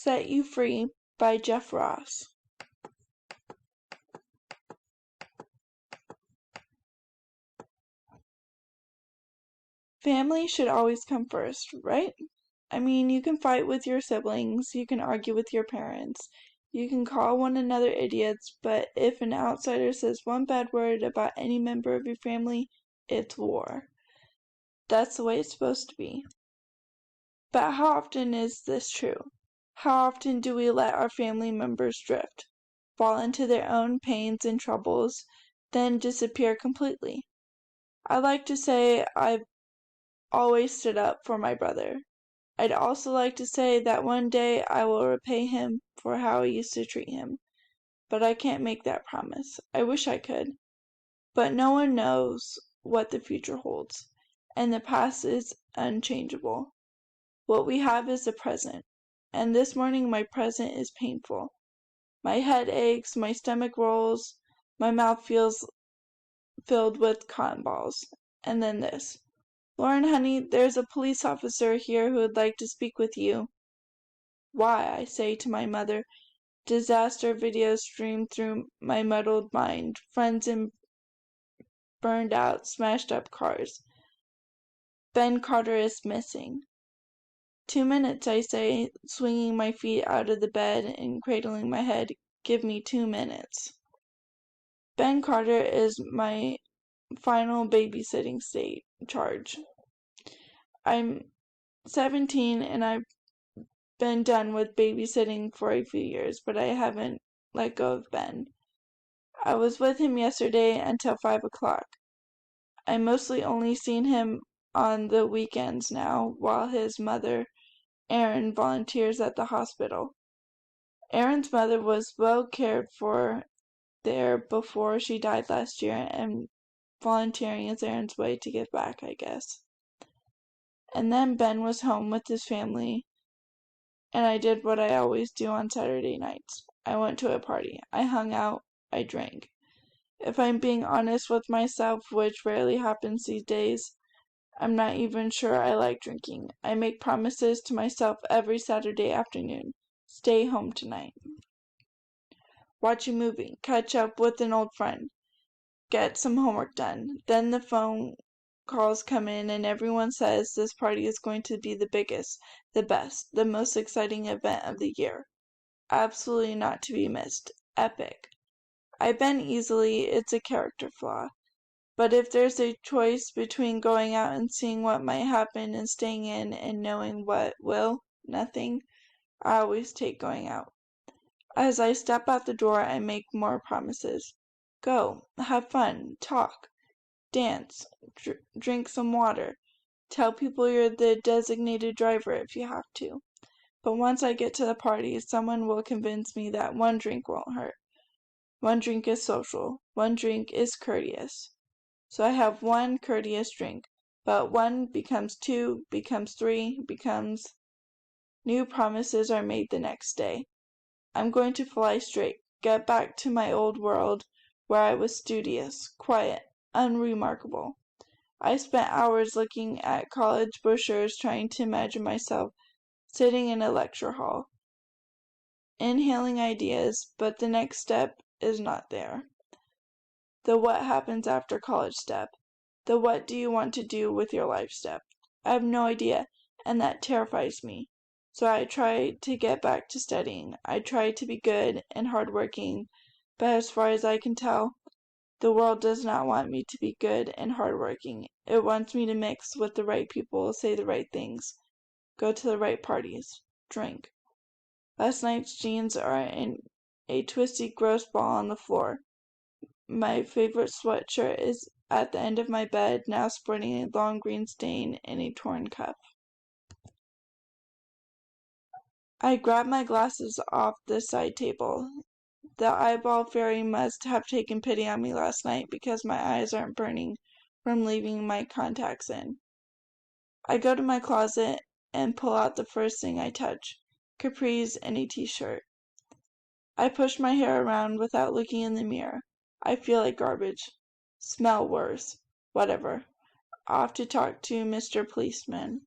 Set You Free by Jeff Ross. Family should always come first, right? I mean, you can fight with your siblings, you can argue with your parents, you can call one another idiots, but if an outsider says one bad word about any member of your family, it's war. That's the way it's supposed to be. But how often is this true? How often do we let our family members drift, fall into their own pains and troubles, then disappear completely? I like to say I've always stood up for my brother. I'd also like to say that one day I will repay him for how I used to treat him, but I can't make that promise. I wish I could. But no one knows what the future holds, and the past is unchangeable. What we have is the present, and this morning my present is painful. My head aches, my stomach rolls, my mouth feels filled with cotton balls. And then this. Lauren, honey, there's a police officer here who would like to speak with you. Why, I say to my mother. Disaster videos stream through my muddled mind. Friends in burned out, smashed up cars. Ben Carter is missing. 2 minutes, I say, swinging my feet out of the bed and cradling my head. Give me 2 minutes. Ben Carter is my final babysitting charge. I'm 17 and I've been done with babysitting for a few years, but I haven't let go of Ben. I was with him yesterday until 5 o'clock. I mostly only seen him on the weekends now, while his mother, Erin, volunteers at the hospital. Erin's mother was well cared for there before she died last year, and volunteering is Erin's way to give back, I guess. And then Ben was home with his family, and I did what I always do on Saturday nights. I went to a party. I hung out. I drank. If I'm being honest with myself, which rarely happens these days, I'm not even sure I like drinking. I make promises to myself every Saturday afternoon. Stay home tonight. Watch a movie. Catch up with an old friend. Get some homework done. Then the phone calls come in and everyone says this party is going to be the biggest, the best, the most exciting event of the year. Absolutely not to be missed. Epic. I bend easily, it's a character flaw. But if there's a choice between going out and seeing what might happen and staying in and knowing what will, nothing, I always take going out. As I step out the door, I make more promises. Go, have fun, talk, dance, drink some water. Tell people you're the designated driver if you have to. But once I get to the party, someone will convince me that one drink won't hurt. One drink is social. One drink is courteous. So I have one courteous drink, but 1 becomes 2, becomes 3, becomes... New promises are made the next day. I'm going to fly straight, get back to my old world, where I was studious, quiet, unremarkable. I spent hours looking at college brochures trying to imagine myself sitting in a lecture hall, inhaling ideas, but the next step is not there. The what happens after college step. The what do you want to do with your life step. I have no idea, and that terrifies me. So I try to get back to studying. I try to be good and hardworking, but as far as I can tell, the world does not want me to be good and hardworking. It wants me to mix with the right people, say the right things, go to the right parties, drink. Last night's jeans are in a twisty, gross ball on the floor. My favorite sweatshirt is at the end of my bed, now sporting a long green stain and a torn cuff. I grab my glasses off the side table. The eyeball fairy must have taken pity on me last night because my eyes aren't burning from leaving my contacts in. I go to my closet and pull out the first thing I touch, capris and a t-shirt. I push my hair around without looking in the mirror. I feel like garbage. Smell worse. Whatever. Off to talk to Mr. Policeman.